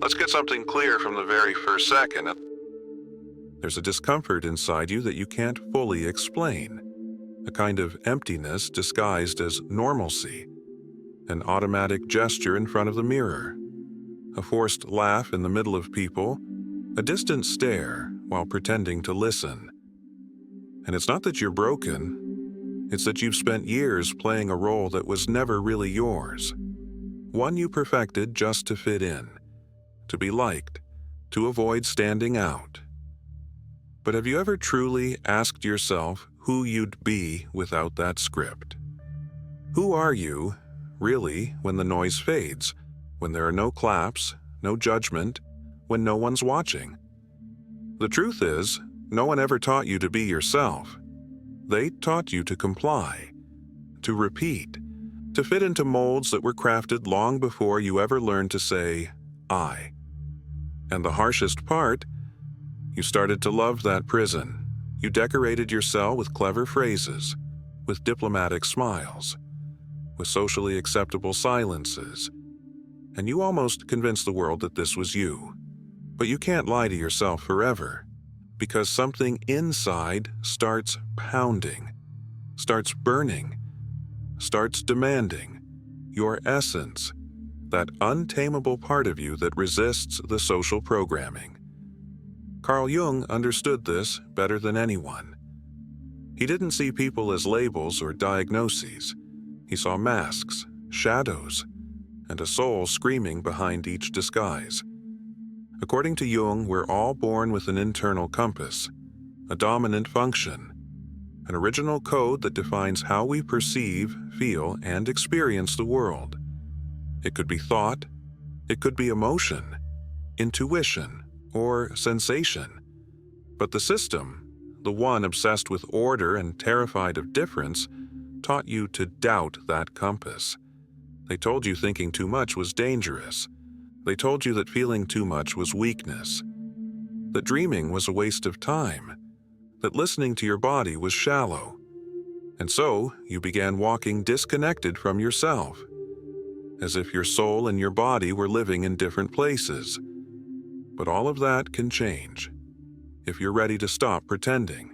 Let's get something clear from the very first second. There's a discomfort inside you that you can't fully explain. A kind of emptiness disguised as normalcy. An automatic gesture in front of the mirror. A forced laugh in the middle of people. A distant stare while pretending to listen. And it's not that you're broken. It's that you've spent years playing a role that was never really yours. One you perfected just to fit in. To be liked. To avoid standing out. But have you ever truly asked yourself who you'd be without that script? Who are you, really, when the noise fades, when there are no claps, no judgment, when no one's watching? The truth is, no one ever taught you to be yourself. They taught you to comply, to repeat, to fit into molds that were crafted long before you ever learned to say, I. And the harshest part, you started to love that prison. You decorated your cell with clever phrases, with diplomatic smiles, with socially acceptable silences, and you almost convinced the world that this was you. But you can't lie to yourself forever, because something inside starts pounding, starts burning, starts demanding your essence, that untamable part of you that resists the social programming. Carl Jung understood this better than anyone. He didn't see people as labels or diagnoses. He saw masks, shadows, and a soul screaming behind each disguise. According to Jung, we're all born with an internal compass, a dominant function, an original code that defines how we perceive, feel, and experience the world. It could be thought, it could be emotion, intuition, or sensation. But the system, the one obsessed with order and terrified of difference, taught you to doubt that compass. They told you thinking too much was dangerous. They told you that feeling too much was weakness. That dreaming was a waste of time. That listening to your body was shallow. And so you began walking disconnected from yourself, as if your soul and your body were living in different places. But all of that can change if you're ready to stop pretending.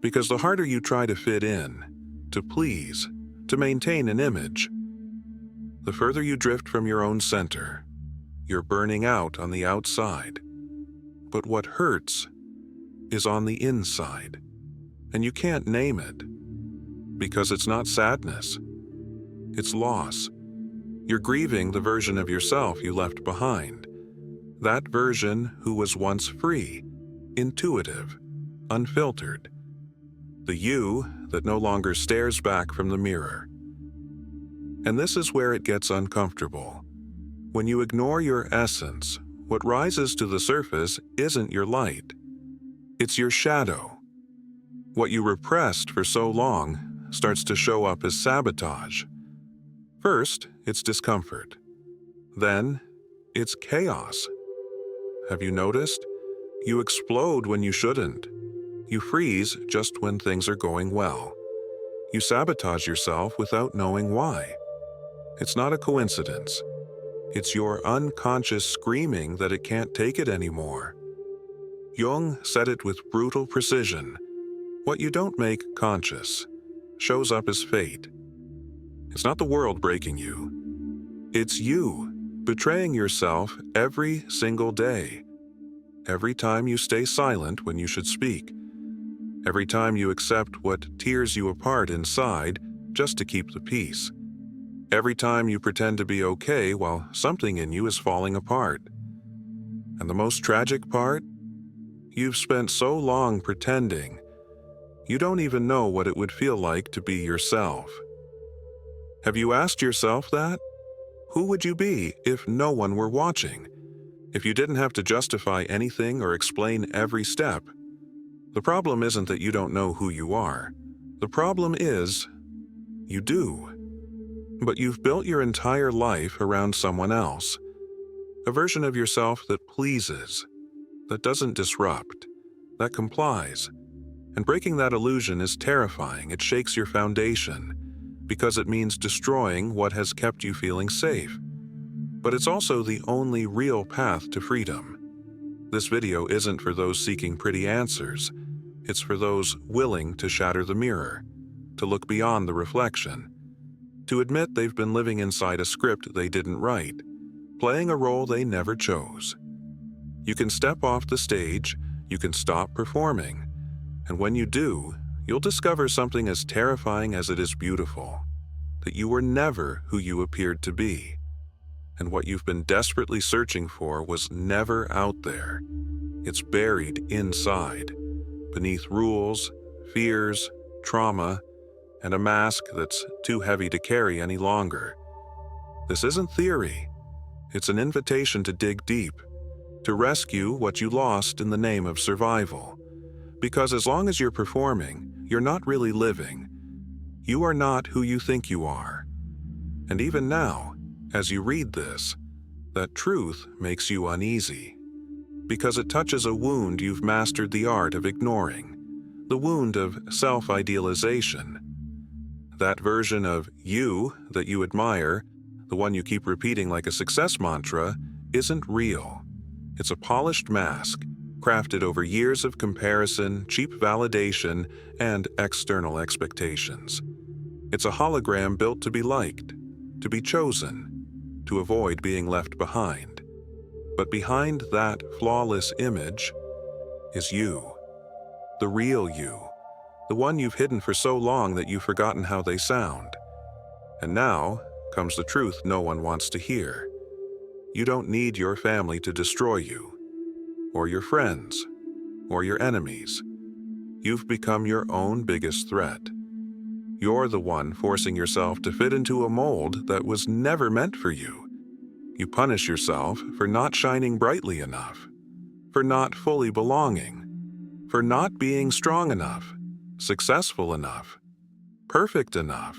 Because the harder you try to fit in, to please, to maintain an image, the further you drift from your own center. You're burning out on the outside. But what hurts is on the inside. And you can't name it. Because it's not sadness. It's loss. You're grieving the version of yourself you left behind. That version who was once free, intuitive, unfiltered. The you that no longer stares back from the mirror. And this is where it gets uncomfortable. When you ignore your essence, what rises to the surface isn't your light. It's your shadow. What you repressed for so long starts to show up as sabotage. First, it's discomfort. Then, it's chaos. Have you noticed? You explode when you shouldn't. You freeze just when things are going well. You sabotage yourself without knowing why. It's not a coincidence. It's your unconscious screaming that it can't take it anymore. Jung said it with brutal precision. What you don't make conscious shows up as fate. It's not the world breaking you. It's you betraying yourself every single day. Every time you stay silent when you should speak. Every time you accept what tears you apart inside just to keep the peace. Every time you pretend to be okay while something in you is falling apart. And the most tragic part? You've spent so long pretending, you don't even know what it would feel like to be yourself. Have you asked yourself that? Who would you be if no one were watching? If you didn't have to justify anything or explain every step? The problem isn't that you don't know who you are. The problem is, you do. But you've built your entire life around someone else. A version of yourself that pleases, that doesn't disrupt, that complies. And breaking that illusion is terrifying. It shakes your foundation, because it means destroying what has kept you feeling safe. but it's also the only real path to freedom. This video isn't for those seeking pretty answers. It's for those willing to shatter the mirror, to look beyond the reflection, to admit they've been living inside a script they didn't write, playing a role they never chose. You can step off the stage, you can stop performing, and when you do, you'll discover something as terrifying as it is beautiful, that you were never who you appeared to be. And what you've been desperately searching for was never out there. It's buried inside, beneath rules, fears, trauma, and a mask that's too heavy to carry any longer. This isn't theory. It's an invitation to dig deep, to rescue what you lost in the name of survival. Because as long as you're performing, you're not really living. You are not who you think you are. And even now, as you read this, that truth makes you uneasy, because it touches a wound you've mastered the art of ignoring, the wound of self-idealization. That version of you that you admire, the one you keep repeating like a success mantra, isn't real. It's a polished mask, crafted over years of comparison, cheap validation, and external expectations. It's a hologram built to be liked, to be chosen, to avoid being left behind. But behind that flawless image is you, the real you, the one you've hidden for so long that you've forgotten how they sound. And now comes the truth no one wants to hear. You don't need your family to destroy you, or your friends, or your enemies. You've become your own biggest threat. You're the one forcing yourself to fit into a mold that was never meant for you. You punish yourself for not shining brightly enough, for not fully belonging, for not being strong enough, successful enough, perfect enough.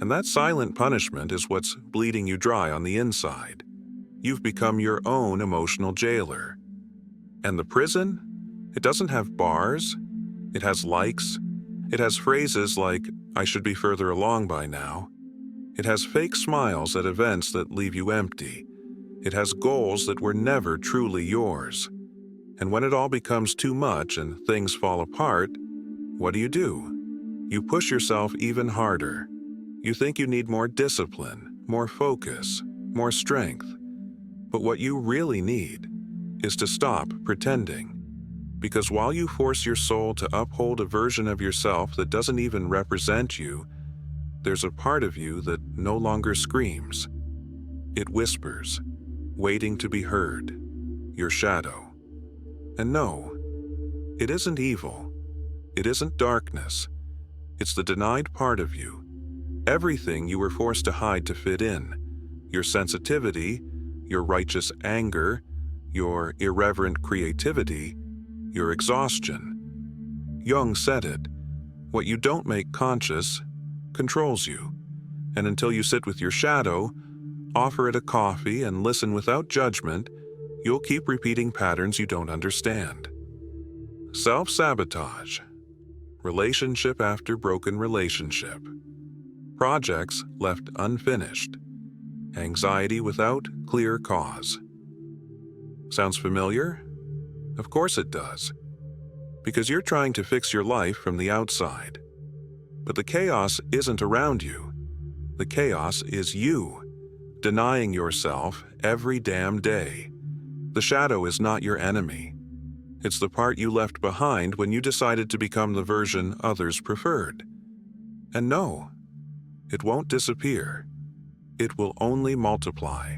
And that silent punishment is what's bleeding you dry on the inside. You've become your own emotional jailer. And the prison? It doesn't have bars. It has likes. It has phrases like, "I should be further along by now." It has fake smiles at events that leave you empty. It has goals that were never truly yours. And when it all becomes too much and things fall apart, what do? You push yourself even harder. You think you need more discipline, more focus, more strength. But what you really need is to stop pretending. Because while you force your soul to uphold a version of yourself that doesn't even represent you, there's a part of you that no longer screams. It whispers, waiting to be heard, your shadow. And no, it isn't evil. It isn't darkness. It's the denied part of you. Everything you were forced to hide to fit in. Your sensitivity, your righteous anger, your irreverent creativity, your exhaustion. Jung said it. What you don't make conscious controls you. And until you sit with your shadow, offer it a coffee, and listen without judgment, you'll keep repeating patterns you don't understand. Self-sabotage. Relationship after broken relationship. Projects left unfinished. Anxiety without clear cause. Sounds familiar? Of course it does. Because you're trying to fix your life from the outside. But the chaos isn't around you. The chaos is you, denying yourself every damn day. The shadow is not your enemy. It's the part you left behind when you decided to become the version others preferred. And no, it won't disappear. It will only multiply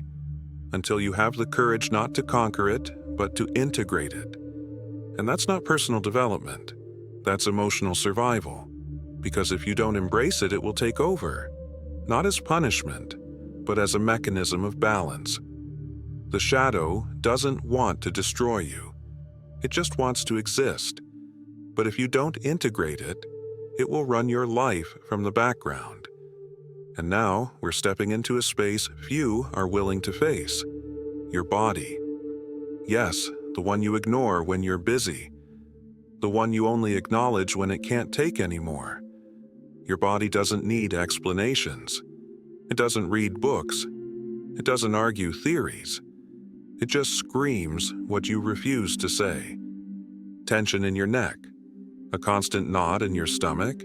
until you have the courage not to conquer it, but to integrate it. And that's not personal development. That's emotional survival. Because if you don't embrace it, it will take over. Not as punishment, but as a mechanism of balance. The shadow doesn't want to destroy you. It just wants to exist. But if you don't integrate it, it will run your life from the background. And now we're stepping into a space few are willing to face. Your body. Yes, the one you ignore when you're busy. The one you only acknowledge when it can't take anymore. Your body doesn't need explanations. It doesn't read books. It doesn't argue theories. It just screams what you refuse to say. Tension in your neck, a constant knot in your stomach,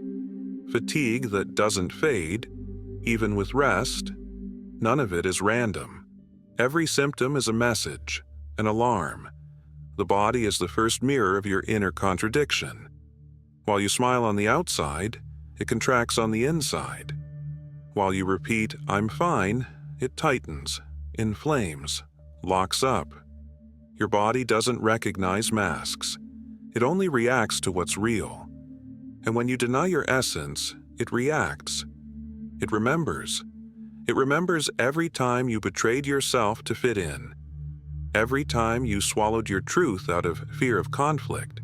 fatigue that doesn't fade, even with rest. None of it is random. Every symptom is a message, an alarm. The body is the first mirror of your inner contradiction. While you smile on the outside, it contracts on the inside. While you repeat, "I'm fine," it tightens, inflames, locks up. Your body doesn't recognize masks. It only reacts to what's real. And when you deny your essence, it reacts. It remembers. It remembers every time you betrayed yourself to fit in. Every time you swallowed your truth out of fear of conflict.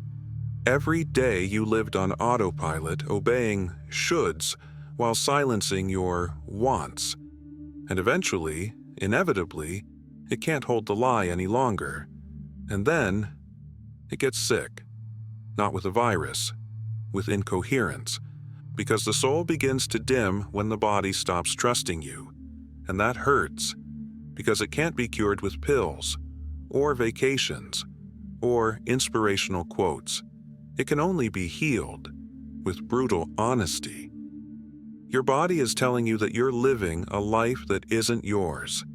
Every day you lived on autopilot, obeying shoulds while silencing your wants. And eventually, inevitably, it can't hold the lie any longer. And then, it gets sick. Not with a virus, with incoherence. Because the soul begins to dim when the body stops trusting you. And that hurts, because it can't be cured with pills, or vacations, or inspirational quotes. It can only be healed with brutal honesty. Your body is telling you that you're living a life that isn't yours,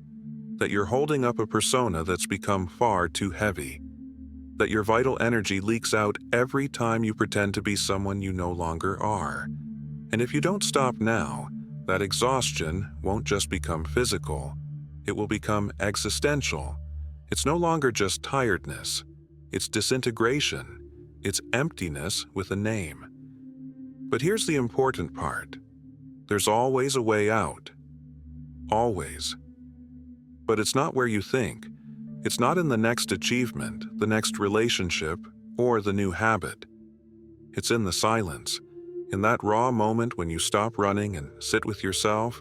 that you're holding up a persona that's become far too heavy, that your vital energy leaks out every time you pretend to be someone you no longer are. And if you don't stop now, that exhaustion won't just become physical, it will become existential. It's no longer just tiredness, it's disintegration, it's emptiness with a name. But here's the important part. There's always a way out. Always. But it's not where you think. It's not in the next achievement, the next relationship, or the new habit. It's in the silence. In that raw moment when you stop running and sit with yourself,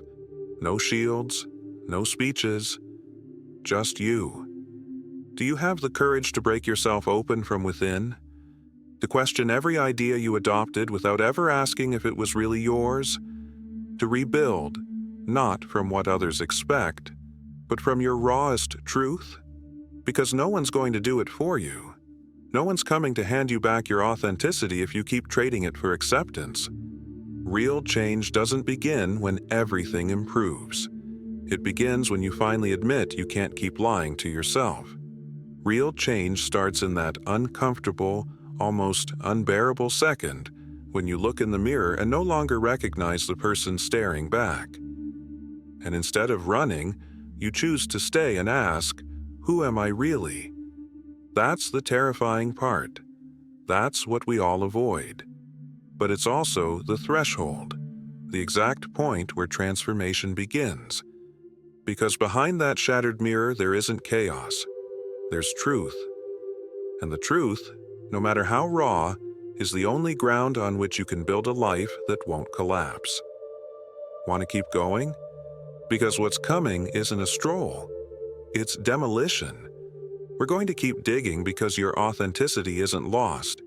no shields, no speeches, just you. Do you have the courage to break yourself open from within? To question every idea you adopted without ever asking if it was really yours? To rebuild, not from what others expect, but from your rawest truth? Because no one's going to do it for you. No one's coming to hand you back your authenticity if you keep trading it for acceptance. Real change doesn't begin when everything improves. It begins when you finally admit you can't keep lying to yourself. Real change starts in that uncomfortable, almost unbearable second when you look in the mirror and no longer recognize the person staring back. And instead of running, you choose to stay and ask, "Who am I really?" That's the terrifying part. That's what we all avoid. But it's also the threshold, the exact point where transformation begins. Because behind that shattered mirror, there isn't chaos. There's truth. And the truth, no matter how raw, is the only ground on which you can build a life that won't collapse. Want to keep going? Because what's coming isn't a stroll. It's demolition. We're going to keep digging because your authenticity isn't lost.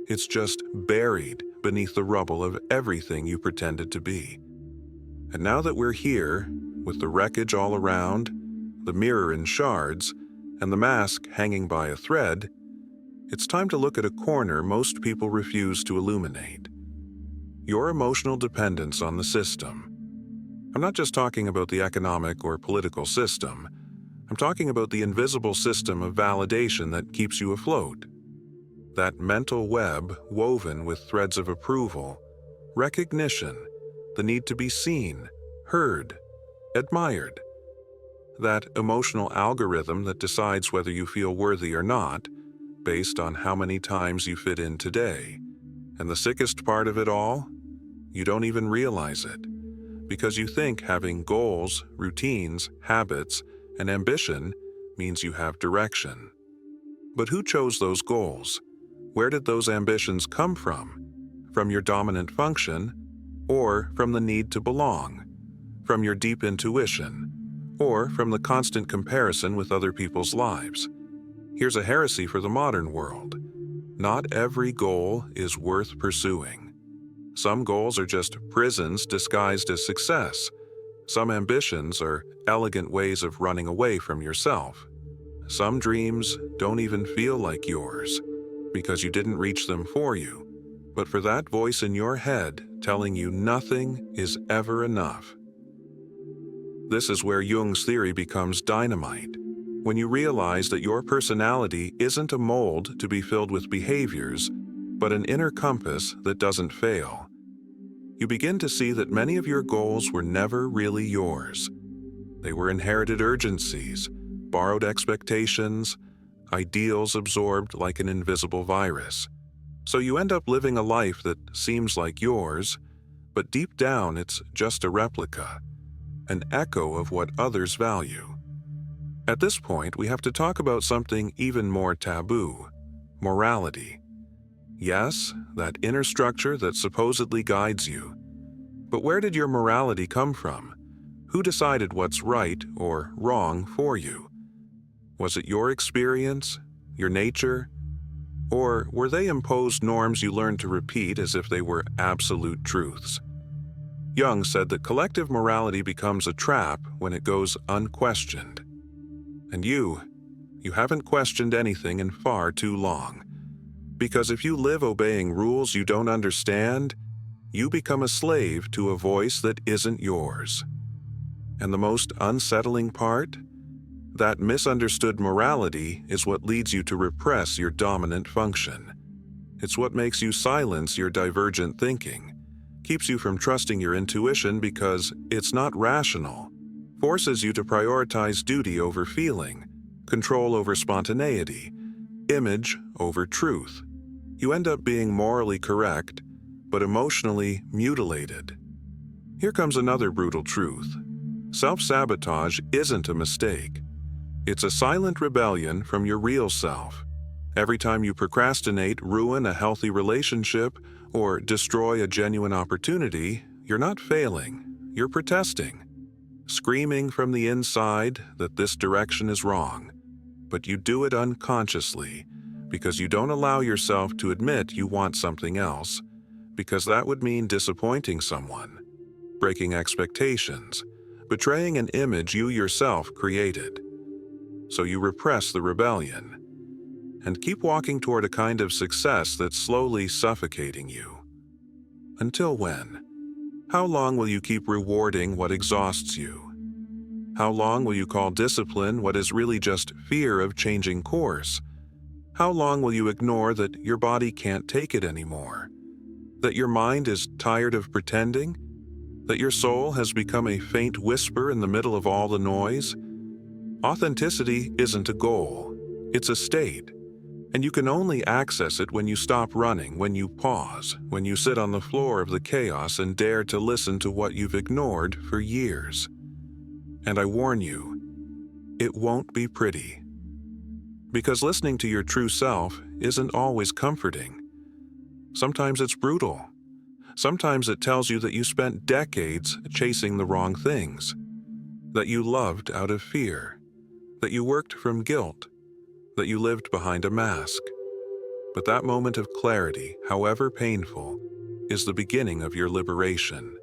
It's just buried beneath the rubble of everything you pretended to be. And now that we're here, with the wreckage all around, the mirror in shards, and the mask hanging by a thread, it's time to look at a corner most people refuse to illuminate. Your emotional dependence on the system. I'm not just talking about the economic or political system. I'm talking about the invisible system of validation that keeps you afloat. That mental web woven with threads of approval, recognition, the need to be seen, heard, admired. That emotional algorithm that decides whether you feel worthy or not, based on how many times you fit in today. And the sickest part of it all? You don't even realize it. Because you think having goals, routines, habits, and ambition means you have direction. But who chose those goals? Where did those ambitions come from? From your dominant function, or from the need to belong? From your deep intuition, or from the constant comparison with other people's lives? Here's a heresy for the modern world. Not every goal is worth pursuing. Some goals are just prisons disguised as success. Some ambitions are elegant ways of running away from yourself. Some dreams don't even feel like yours because you didn't reach them for you, but for that voice in your head telling you nothing is ever enough. This is where Jung's theory becomes dynamite. When you realize that your personality isn't a mold to be filled with behaviors, but an inner compass that doesn't fail, you begin to see that many of your goals were never really yours. They were inherited urgencies, borrowed expectations, ideals absorbed like an invisible virus. So you end up living a life that seems like yours, but deep down it's just a replica, an echo of what others value. At this point, we have to talk about something even more taboo: morality. Yes, that inner structure that supposedly guides you. But where did your morality come from? Who decided what's right or wrong for you? Was it your experience, your nature, or were they imposed norms you learned to repeat as if they were absolute truths? Jung said that collective morality becomes a trap when it goes unquestioned. And you haven't questioned anything in far too long. Because if you live obeying rules you don't understand, you become a slave to a voice that isn't yours. And the most unsettling part? That misunderstood morality is what leads you to repress your dominant function. It's what makes you silence your divergent thinking, keeps you from trusting your intuition because it's not rational, forces you to prioritize duty over feeling, control over spontaneity, image over truth. You end up being morally correct, but emotionally mutilated. Here comes another brutal truth. Self-sabotage isn't a mistake. It's a silent rebellion from your real self. Every time you procrastinate, ruin a healthy relationship, or destroy a genuine opportunity, you're not failing, you're protesting, screaming from the inside that this direction is wrong. But you do it unconsciously, because you don't allow yourself to admit you want something else, because that would mean disappointing someone, breaking expectations, betraying an image you yourself created. So you repress the rebellion, and keep walking toward a kind of success that's slowly suffocating you. Until when? How long will you keep rewarding what exhausts you? How long will you call discipline what is really just fear of changing course? How long will you ignore that your body can't take it anymore? That your mind is tired of pretending? That your soul has become a faint whisper in the middle of all the noise? Authenticity isn't a goal, it's a state. And you can only access it when you stop running, when you pause, when you sit on the floor of the chaos and dare to listen to what you've ignored for years. And I warn you, it won't be pretty. Because listening to your true self isn't always comforting. Sometimes it's brutal. Sometimes it tells you that you spent decades chasing the wrong things, that you loved out of fear, that you worked from guilt, that you lived behind a mask. But that moment of clarity, however painful, is the beginning of your liberation.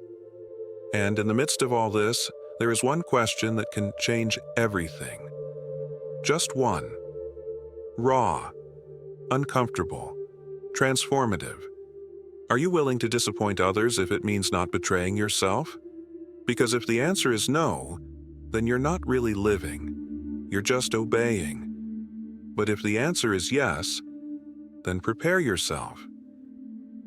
And in the midst of all this, there is one question that can change everything. Just one. Raw, uncomfortable, transformative. Are you willing to disappoint others if it means not betraying yourself? Because if the answer is no, then you're not really living. You're just obeying. But if the answer is yes, then prepare yourself.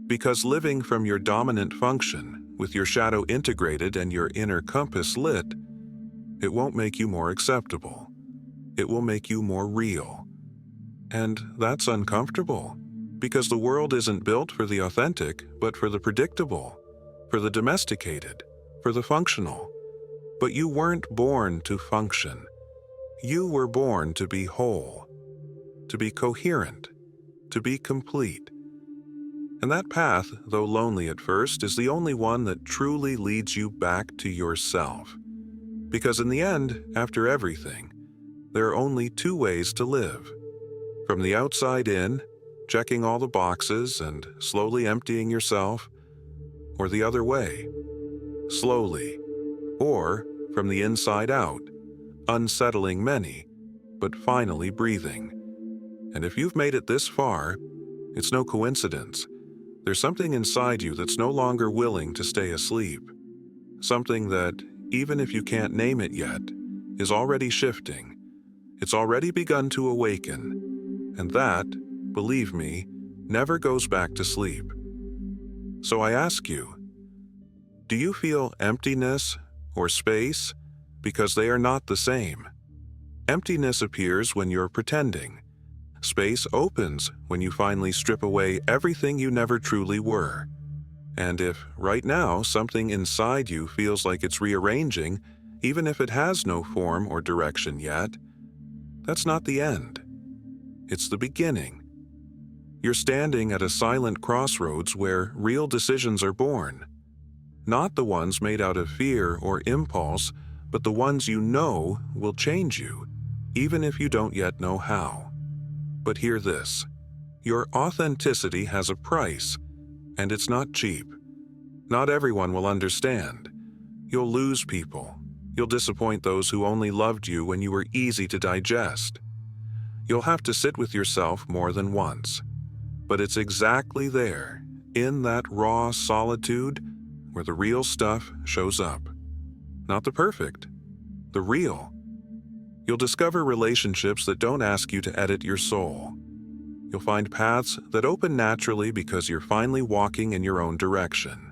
Because living from your dominant function, with your shadow integrated and your inner compass lit, it won't make you more acceptable. It will make you more real. And that's uncomfortable, because the world isn't built for the authentic, but for the predictable, for the domesticated, for the functional. But you weren't born to function. You were born to be whole, to be coherent, to be complete. And that path, though lonely at first, is the only one that truly leads you back to yourself. Because in the end, after everything, there are only two ways to live. From the outside in, checking all the boxes and slowly emptying yourself, or the other way, slowly, or from the inside out, unsettling many, but finally breathing. And if you've made it this far, it's no coincidence. There's something inside you that's no longer willing to stay asleep. Something that, even if you can't name it yet, is already shifting. It's already begun to awaken. And that, believe me, never goes back to sleep. So I ask you, do you feel emptiness or space? Because they are not the same. Emptiness appears when you're pretending. Space opens when you finally strip away everything you never truly were. And if, right now, something inside you feels like it's rearranging, even if it has no form or direction yet, that's not the end. It's the beginning. You're standing at a silent crossroads where real decisions are born. Not the ones made out of fear or impulse, but the ones you know will change you, even if you don't yet know how. But hear this, your authenticity has a price, and it's not cheap. Not everyone will understand. You'll lose people. You'll disappoint those who only loved you when you were easy to digest. You'll have to sit with yourself more than once. But it's exactly there, in that raw solitude, where the real stuff shows up. Not the perfect, the real. You'll discover relationships that don't ask you to edit your soul. You'll find paths that open naturally because you're finally walking in your own direction.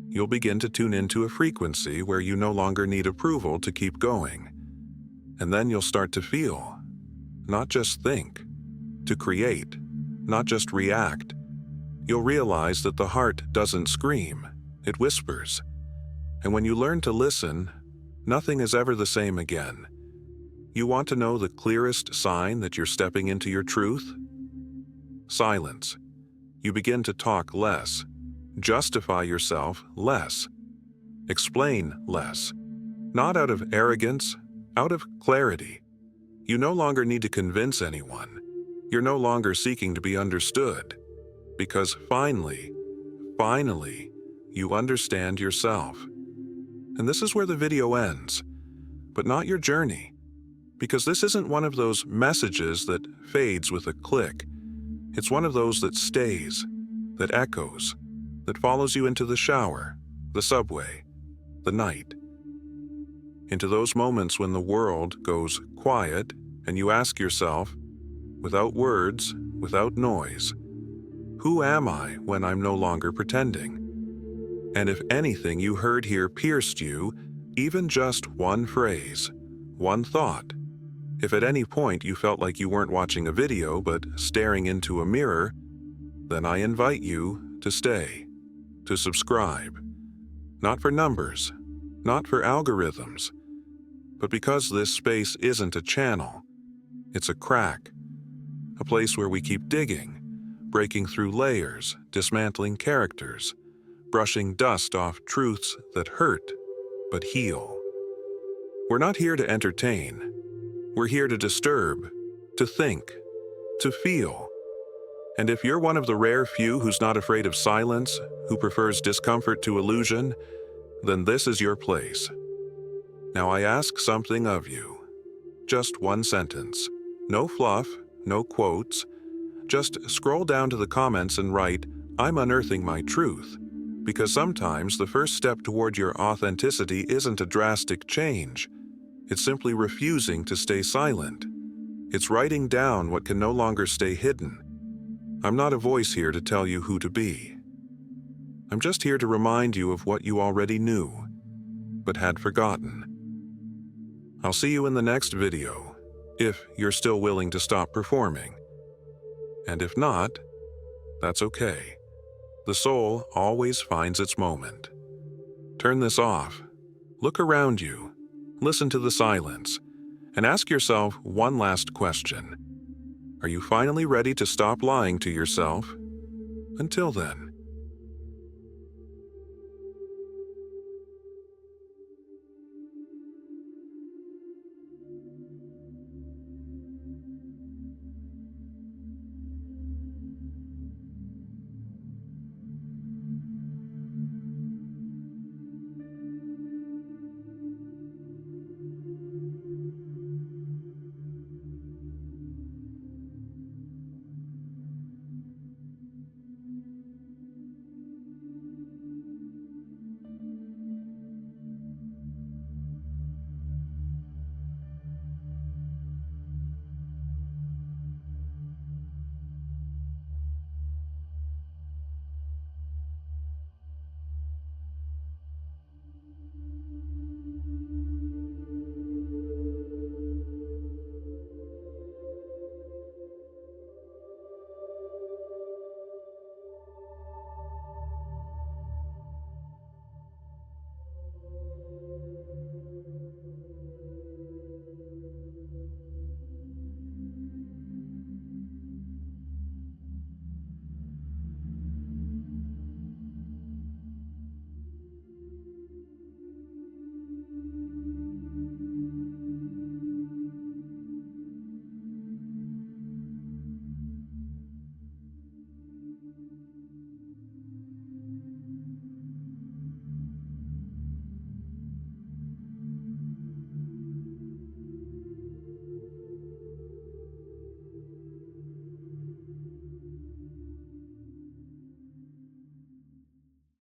You'll begin to tune into a frequency where you no longer need approval to keep going. And then you'll start to feel, not just think, to create, not just react. You'll realize that the heart doesn't scream, it whispers. And when you learn to listen, nothing is ever the same again. You want to know the clearest sign that you're stepping into your truth? Silence. You begin to talk less, justify yourself less, explain less. Not out of arrogance, out of clarity. You no longer need to convince anyone. You're no longer seeking to be understood. Because finally, you understand yourself. And this is where the video ends, but not your journey. Because this isn't one of those messages that fades with a click. It's one of those that stays, that echoes, that follows you into the shower, the subway, the night. Into those moments when the world goes quiet and you ask yourself, without words, without noise, who am I when I'm no longer pretending? And if anything you heard here pierced you, even just one phrase, one thought, if at any point you felt like you weren't watching a video but staring into a mirror, then I invite you to stay, to subscribe. Not for numbers, not for algorithms, but because this space isn't a channel, it's a crack, a place where we keep digging, breaking through layers, dismantling characters, brushing dust off truths that hurt but heal. We're not here to entertain. We're here to disturb, to think, to feel. And if you're one of the rare few who's not afraid of silence, who prefers discomfort to illusion, then this is your place. Now I ask something of you. Just one sentence. No fluff, no quotes. Just scroll down to the comments and write, "I'm unearthing my truth." Because sometimes the first step toward your authenticity isn't a drastic change. It's simply refusing to stay silent. It's writing down what can no longer stay hidden. I'm not a voice here to tell you who to be. I'm just here to remind you of what you already knew, but had forgotten. I'll see you in the next video, if you're still willing to stop performing. And if not, that's okay. The soul always finds its moment. Turn this off. Look around you. Listen to the silence. And ask yourself one last question. Are you finally ready to stop lying to yourself? Until then.